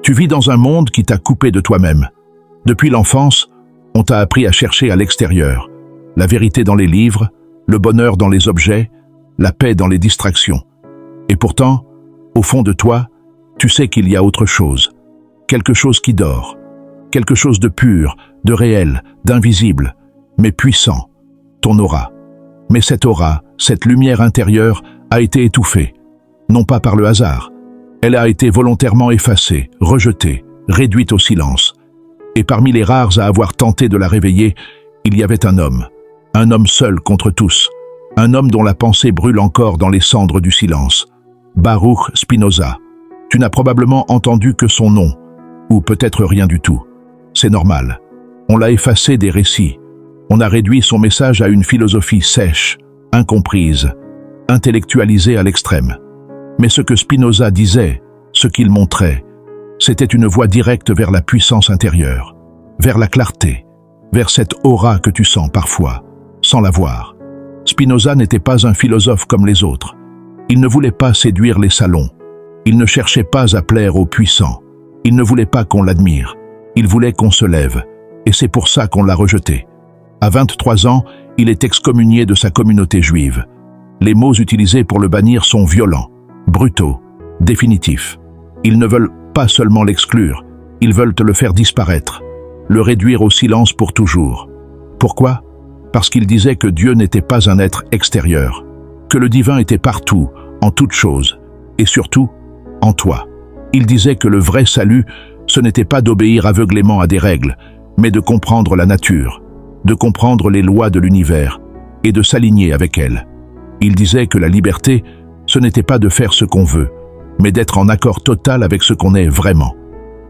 Tu vis dans un monde qui t'a coupé de toi-même. Depuis l'enfance, on t'a appris à chercher à l'extérieur, la vérité dans les livres, le bonheur dans les objets, la paix dans les distractions. Et pourtant, au fond de toi, tu sais qu'il y a autre chose, quelque chose qui dort, quelque chose de pur, de réel, d'invisible, mais puissant, ton aura. Mais cette aura, cette lumière intérieure, a été étouffée, non pas par le hasard. Elle a été volontairement effacée, rejetée, réduite au silence. Et parmi les rares à avoir tenté de la réveiller, il y avait un homme seul contre tous, un homme dont la pensée brûle encore dans les cendres du silence. Baruch Spinoza. Tu n'as probablement entendu que son nom, ou peut-être rien du tout. C'est normal. On l'a effacé des récits. On a réduit son message à une philosophie sèche, incomprise, intellectualisée à l'extrême. Mais ce que Spinoza disait, ce qu'il montrait, c'était une voie directe vers la puissance intérieure, vers la clarté, vers cette aura que tu sens parfois, sans la voir. Spinoza n'était pas un philosophe comme les autres. Il ne voulait pas séduire les salons. Il ne cherchait pas à plaire aux puissants. Il ne voulait pas qu'on l'admire. Il voulait qu'on se lève. Et c'est pour ça qu'on l'a rejeté. À 23 ans, il est excommunié de sa communauté juive. Les mots utilisés pour le bannir sont violents, brutaux, définitifs. Ils ne veulent pas seulement l'exclure, ils veulent te le faire disparaître, le réduire au silence pour toujours. Pourquoi? Parce qu'il disait que Dieu n'était pas un être extérieur, que le divin était partout, en toutes choses, et surtout, en toi. Il disait que le vrai salut, ce n'était pas d'obéir aveuglément à des règles, mais de comprendre la nature, de comprendre les lois de l'univers, et de s'aligner avec elles. Il disait que la liberté, ce n'était pas de faire ce qu'on veut, mais d'être en accord total avec ce qu'on est vraiment.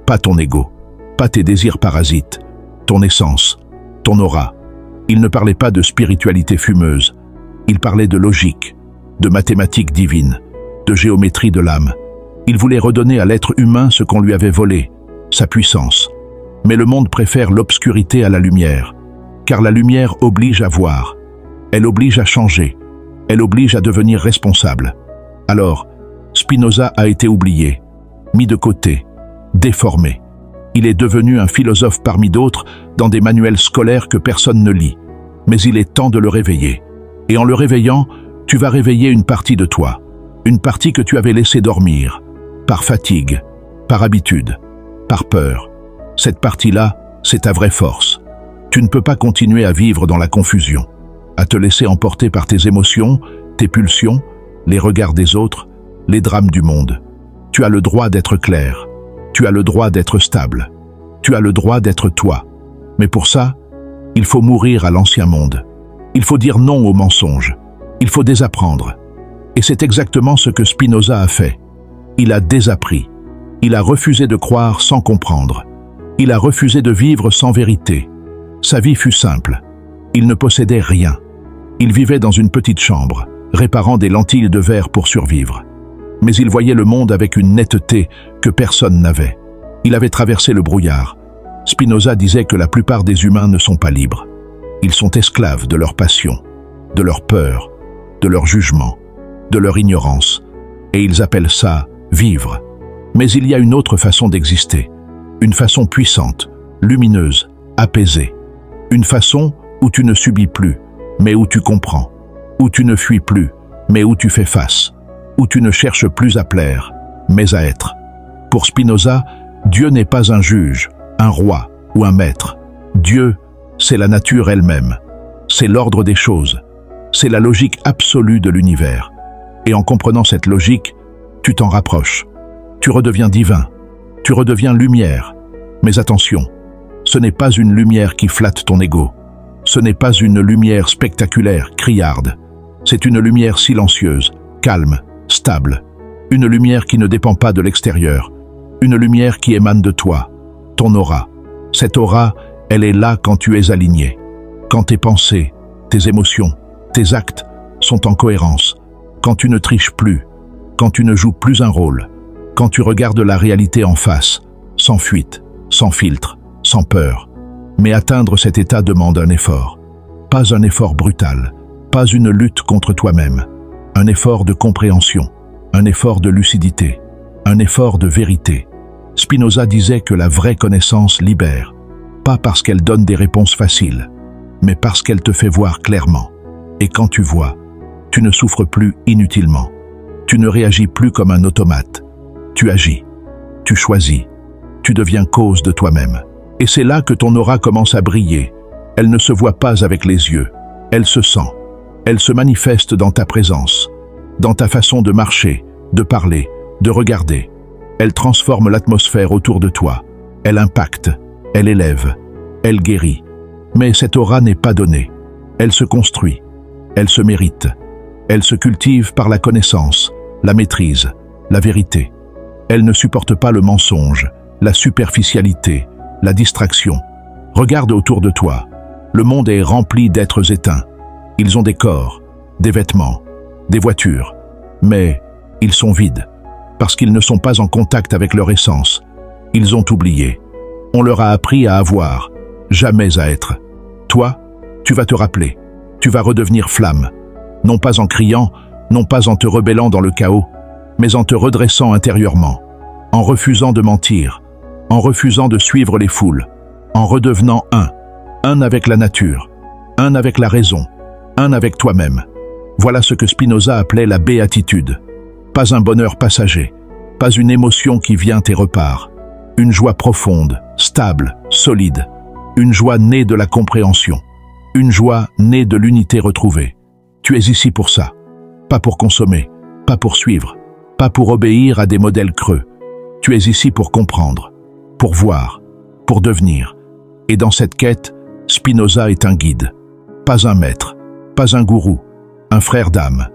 Pas ton ego, pas tes désirs parasites, ton essence, ton aura. Il ne parlait pas de spiritualité fumeuse, il parlait de logique, de mathématiques divines, de géométrie de l'âme. Il voulait redonner à l'être humain ce qu'on lui avait volé, sa puissance. Mais le monde préfère l'obscurité à la lumière, car la lumière oblige à voir, elle oblige à changer, elle oblige à devenir responsable. Alors, Spinoza a été oublié, mis de côté, déformé. Il est devenu un philosophe parmi d'autres dans des manuels scolaires que personne ne lit. Mais il est temps de le réveiller. Et en le réveillant, tu vas réveiller une partie de toi. Une partie que tu avais laissée dormir, par fatigue, par habitude, par peur. Cette partie-là, c'est ta vraie force. Tu ne peux pas continuer à vivre dans la confusion, à te laisser emporter par tes émotions, tes pulsions, les regards des autres, les drames du monde. Tu as le droit d'être clair. Tu as le droit d'être stable. Tu as le droit d'être toi. Mais pour ça, il faut mourir à l'ancien monde. Il faut dire non aux mensonges. Il faut désapprendre. Et c'est exactement ce que Spinoza a fait. Il a désappris. Il a refusé de croire sans comprendre. Il a refusé de vivre sans vérité. Sa vie fut simple. Il ne possédait rien. Il vivait dans une petite chambre, réparant des lentilles de verre pour survivre. Mais il voyait le monde avec une netteté que personne n'avait. Il avait traversé le brouillard. Spinoza disait que la plupart des humains ne sont pas libres. Ils sont esclaves de leur passion, de leur peur, de leur jugement, de leur ignorance. Et ils appellent ça vivre. Mais il y a une autre façon d'exister. Une façon puissante, lumineuse, apaisée. Une façon où tu ne subis plus, mais où tu comprends. Où tu ne fuis plus, mais où tu fais face. Où tu ne cherches plus à plaire, mais à être. Pour Spinoza, Dieu n'est pas un juge, un roi ou un maître. Dieu, c'est la nature elle-même. C'est l'ordre des choses. C'est la logique absolue de l'univers. Et en comprenant cette logique, tu t'en rapproches. Tu redeviens divin. Tu redeviens lumière. Mais attention, ce n'est pas une lumière qui flatte ton ego. Ce n'est pas une lumière spectaculaire, criarde. C'est une lumière silencieuse, calme, stable. Une lumière qui ne dépend pas de l'extérieur. Une lumière qui émane de toi, ton aura. Cette aura, elle est là quand tu es aligné. Quand tes pensées, tes émotions, tes actes sont en cohérence. Quand tu ne triches plus. Quand tu ne joues plus un rôle. Quand tu regardes la réalité en face, sans fuite, sans filtre, sans peur. Mais atteindre cet état demande un effort. Pas un effort brutal, pas une lutte contre toi-même. Un effort de compréhension, un effort de lucidité, un effort de vérité. Spinoza disait que la vraie connaissance libère, pas parce qu'elle donne des réponses faciles, mais parce qu'elle te fait voir clairement. Et quand tu vois, tu ne souffres plus inutilement. Tu ne réagis plus comme un automate. Tu agis, tu choisis, tu deviens cause de toi-même. Et c'est là que ton aura commence à briller. Elle ne se voit pas avec les yeux, elle se sent. Elle se manifeste dans ta présence, dans ta façon de marcher, de parler, de regarder. Elle transforme l'atmosphère autour de toi. Elle impacte, elle élève, elle guérit. Mais cette aura n'est pas donnée. Elle se construit, elle se mérite. Elle se cultive par la connaissance, la maîtrise, la vérité. Elle ne supporte pas le mensonge, la superficialité, la distraction. Regarde autour de toi. Le monde est rempli d'êtres éteints. Ils ont des corps, des vêtements, des voitures, mais ils sont vides, parce qu'ils ne sont pas en contact avec leur essence. Ils ont oublié. On leur a appris à avoir, jamais à être. Toi, tu vas te rappeler, tu vas redevenir flamme, non pas en criant, non pas en te rebellant dans le chaos, mais en te redressant intérieurement, en refusant de mentir, en refusant de suivre les foules, en redevenant un avec la nature, un avec la raison, un avec toi-même. Voilà ce que Spinoza appelait la béatitude. Pas un bonheur passager, pas une émotion qui vient et repart. Une joie profonde, stable, solide. Une joie née de la compréhension. Une joie née de l'unité retrouvée. Tu es ici pour ça. Pas pour consommer, pas pour suivre, pas pour obéir à des modèles creux. Tu es ici pour comprendre, pour voir, pour devenir. Et dans cette quête, Spinoza est un guide. Pas un maître, pas un gourou, un frère d'âme,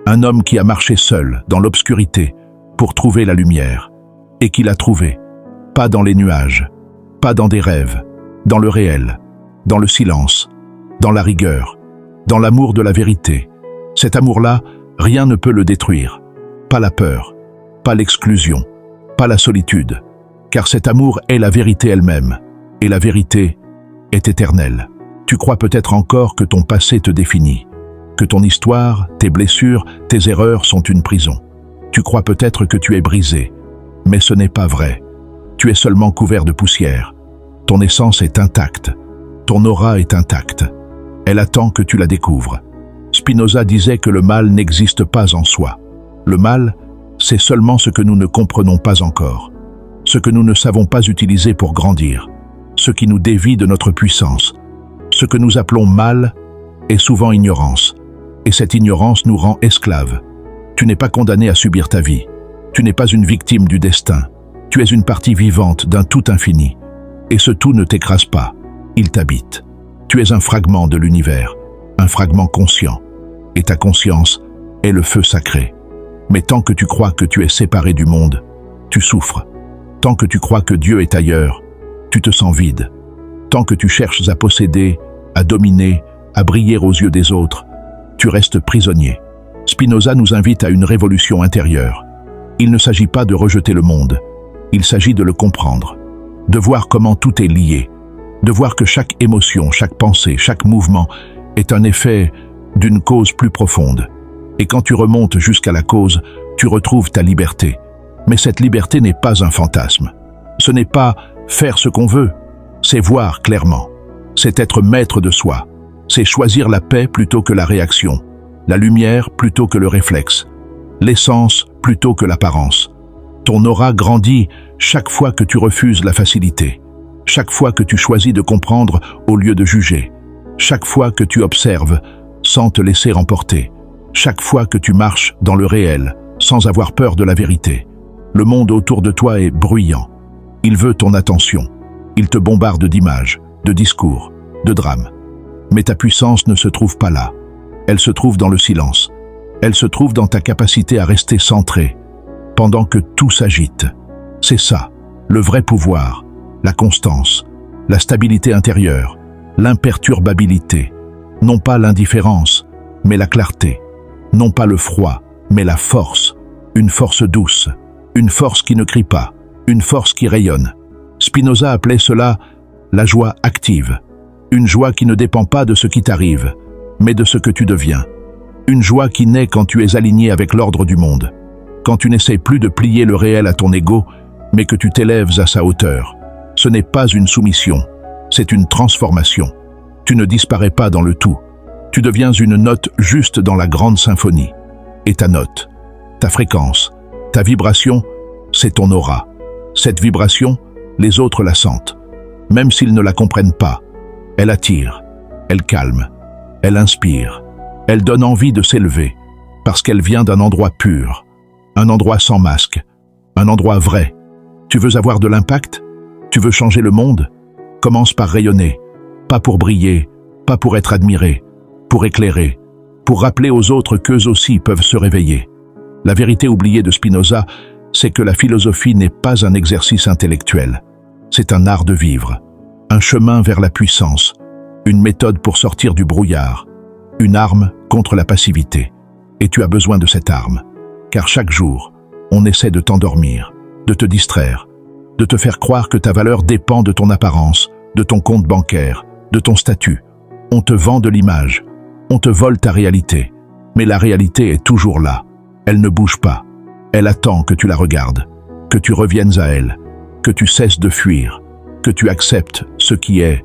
un homme qui a marché seul, dans l'obscurité, pour trouver la lumière, et qui l'a trouvée, pas dans les nuages, pas dans des rêves, dans le réel, dans le silence, dans la rigueur, dans l'amour de la vérité. Cet amour-là, rien ne peut le détruire, pas la peur, pas l'exclusion, pas la solitude, car cet amour est la vérité elle-même, et la vérité est éternelle. Tu crois peut-être encore que ton passé te définit, que ton histoire, tes blessures, tes erreurs sont une prison. Tu crois peut-être que tu es brisé, mais ce n'est pas vrai. Tu es seulement couvert de poussière. Ton essence est intacte, ton aura est intacte. Elle attend que tu la découvres. Spinoza disait que le mal n'existe pas en soi. Le mal, c'est seulement ce que nous ne comprenons pas encore, ce que nous ne savons pas utiliser pour grandir, ce qui nous dévie de notre puissance. Ce que nous appelons mal est souvent ignorance, et cette ignorance nous rend esclaves. Tu n'es pas condamné à subir ta vie. Tu n'es pas une victime du destin. Tu es une partie vivante d'un tout infini. Et ce tout ne t'écrase pas, il t'habite. Tu es un fragment de l'univers, un fragment conscient. Et ta conscience est le feu sacré. Mais tant que tu crois que tu es séparé du monde, tu souffres. Tant que tu crois que Dieu est ailleurs, tu te sens vide. Tant que tu cherches à posséder, à dominer, à briller aux yeux des autres, tu restes prisonnier. Spinoza nous invite à une révolution intérieure. Il ne s'agit pas de rejeter le monde, il s'agit de le comprendre, de voir comment tout est lié, de voir que chaque émotion, chaque pensée, chaque mouvement est un effet d'une cause plus profonde. Et quand tu remontes jusqu'à la cause, tu retrouves ta liberté. Mais cette liberté n'est pas un fantasme. Ce n'est pas faire ce qu'on veut, c'est voir clairement. C'est être maître de soi. C'est choisir la paix plutôt que la réaction, la lumière plutôt que le réflexe, l'essence plutôt que l'apparence. Ton aura grandit chaque fois que tu refuses la facilité, chaque fois que tu choisis de comprendre au lieu de juger, chaque fois que tu observes sans te laisser emporter, chaque fois que tu marches dans le réel sans avoir peur de la vérité. Le monde autour de toi est bruyant. Il veut ton attention. Il te bombarde d'images, de discours, de drames. Mais ta puissance ne se trouve pas là. Elle se trouve dans le silence. Elle se trouve dans ta capacité à rester centré, pendant que tout s'agite. C'est ça, le vrai pouvoir, la constance, la stabilité intérieure, l'imperturbabilité. Non pas l'indifférence, mais la clarté. Non pas le froid, mais la force. Une force douce, une force qui ne crie pas, une force qui rayonne. Spinoza appelait cela la joie active. Une joie qui ne dépend pas de ce qui t'arrive, mais de ce que tu deviens. Une joie qui naît quand tu es aligné avec l'ordre du monde. Quand tu n'essaies plus de plier le réel à ton ego, mais que tu t'élèves à sa hauteur. Ce n'est pas une soumission, c'est une transformation. Tu ne disparais pas dans le tout. Tu deviens une note juste dans la grande symphonie. Et ta note, ta fréquence, ta vibration, c'est ton aura. Cette vibration, les autres la sentent. Même s'ils ne la comprennent pas, elle attire, elle calme, elle inspire, elle donne envie de s'élever, parce qu'elle vient d'un endroit pur, un endroit sans masque, un endroit vrai. Tu veux avoir de l'impact? Tu veux changer le monde? Commence par rayonner, pas pour briller, pas pour être admiré, pour éclairer, pour rappeler aux autres qu'eux aussi peuvent se réveiller. La vérité oubliée de Spinoza, c'est que la philosophie n'est pas un exercice intellectuel, c'est un art de vivre, un chemin vers la puissance, une méthode pour sortir du brouillard, une arme contre la passivité. Et tu as besoin de cette arme, car chaque jour, on essaie de t'endormir, de te distraire, de te faire croire que ta valeur dépend de ton apparence, de ton compte bancaire, de ton statut. On te vend de l'image, on te vole ta réalité, mais la réalité est toujours là. Elle ne bouge pas, elle attend que tu la regardes, que tu reviennes à elle, que tu cesses de fuir, que tu acceptes ce qui est,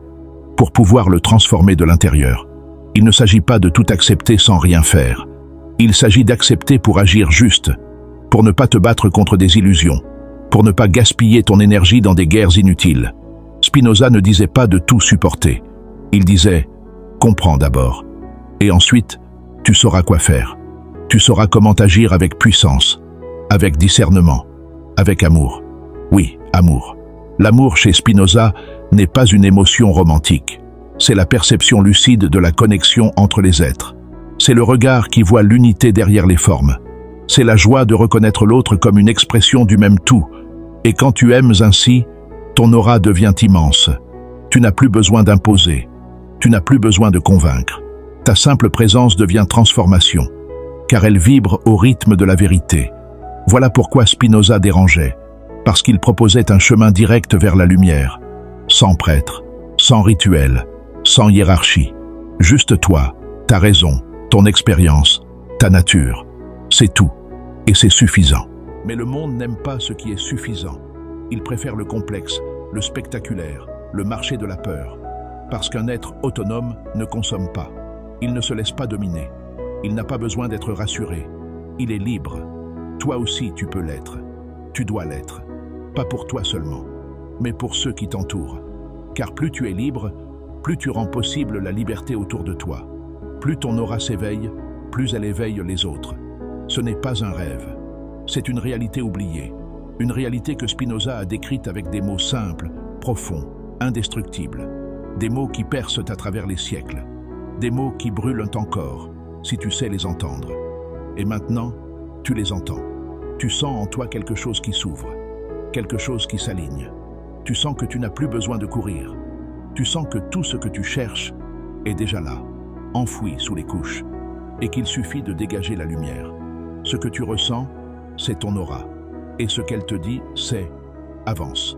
pour pouvoir le transformer de l'intérieur. Il ne s'agit pas de tout accepter sans rien faire. Il s'agit d'accepter pour agir juste, pour ne pas te battre contre des illusions, pour ne pas gaspiller ton énergie dans des guerres inutiles. Spinoza ne disait pas de tout supporter. Il disait « comprends d'abord, et ensuite, tu sauras quoi faire. Tu sauras comment agir avec puissance, avec discernement, avec amour. » Oui, amour. L'amour chez Spinoza n'est pas une émotion romantique. C'est la perception lucide de la connexion entre les êtres. C'est le regard qui voit l'unité derrière les formes. C'est la joie de reconnaître l'autre comme une expression du même tout. Et quand tu aimes ainsi, ton aura devient immense. Tu n'as plus besoin d'imposer. Tu n'as plus besoin de convaincre. Ta simple présence devient transformation, car elle vibre au rythme de la vérité. Voilà pourquoi Spinoza dérangeait, parce qu'il proposait un chemin direct vers la lumière, sans prêtre, sans rituel, sans hiérarchie. Juste toi, ta raison, ton expérience, ta nature. C'est tout, et c'est suffisant. Mais le monde n'aime pas ce qui est suffisant. Il préfère le complexe, le spectaculaire, le marché de la peur. Parce qu'un être autonome ne consomme pas. Il ne se laisse pas dominer. Il n'a pas besoin d'être rassuré. Il est libre. Toi aussi tu peux l'être. Tu dois l'être. Pas pour toi seulement, mais pour ceux qui t'entourent. Car plus tu es libre, plus tu rends possible la liberté autour de toi. Plus ton aura s'éveille, plus elle éveille les autres. Ce n'est pas un rêve. C'est une réalité oubliée. Une réalité que Spinoza a décrite avec des mots simples, profonds, indestructibles. Des mots qui percent à travers les siècles. Des mots qui brûlent encore, si tu sais les entendre. Et maintenant, tu les entends. Tu sens en toi quelque chose qui s'ouvre, quelque chose qui s'aligne. Tu sens que tu n'as plus besoin de courir. Tu sens que tout ce que tu cherches est déjà là, enfoui sous les couches, et qu'il suffit de dégager la lumière. Ce que tu ressens, c'est ton aura. Et ce qu'elle te dit, c'est « avance ».